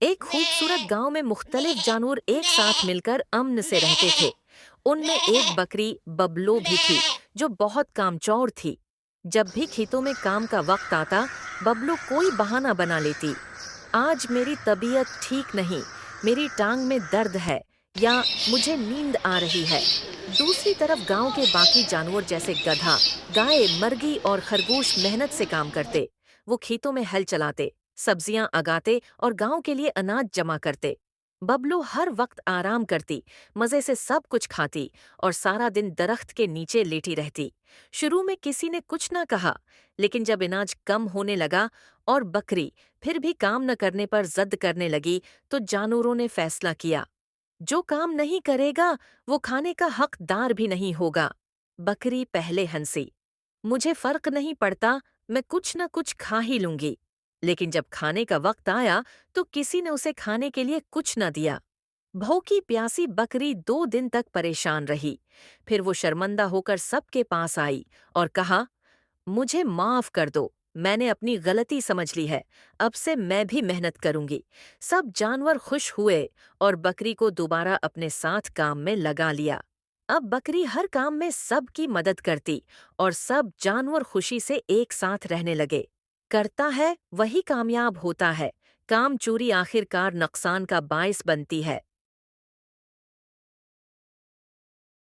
एक खूबसूरत गांव में मुख्तलिफ जानवर एक साथ मिलकर अमन से रहते थे। उनमें एक बकरी बबलो भी थी, जो बहुत कामचोर थी। जब भी खेतों में काम का वक्त आता, बबलो कोई बहाना बना लेती। आज मेरी तबीयत ठीक नहीं, मेरी टांग में दर्द है, या मुझे नींद आ रही है। दूसरी तरफ गांव के बाकी जानवर जैसे गधा, गाय, मर्गी और खरगोश मेहनत से काम करते। वो खेतों में हल चलाते, सब्जियां उगाते और गांव के लिए अनाज जमा करते। बबलू हर वक्त आराम करती, मजे से सब कुछ खाती और सारा दिन दरख्त के नीचे लेटी रहती। शुरू में किसी ने कुछ न कहा, लेकिन जब अनाज कम होने लगा और बकरी फिर भी काम न करने पर जिद करने लगी, तो जानवरों ने फैसला किया, जो काम नहीं करेगा वो खाने का हकदार भी नहीं होगा। बकरी पहले हंसी, मुझे फर्क नहीं पड़ता, मैं कुछ न कुछ खा ही लूंगी। लेकिन जब खाने का वक्त आया, तो किसी ने उसे खाने के लिए कुछ न दिया। भूखी प्यासी बकरी 2 दिन तक परेशान रही। फिर वो शर्मिंदा होकर सबके पास आई और कहा, मुझे माफ कर दो, मैंने अपनी गलती समझ ली है। अब से मैं भी मेहनत करूंगी। सब जानवर खुश हुए और बकरी को दोबारा अपने साथ काम में लगा लिया। अब बकरी हर काम में सबकी मदद करती और सब जानवर खुशी से एक साथ रहने लगे। करता है वही कामयाब होता है। काम चोरी आखिरकार नुकसान का बायस बनती है।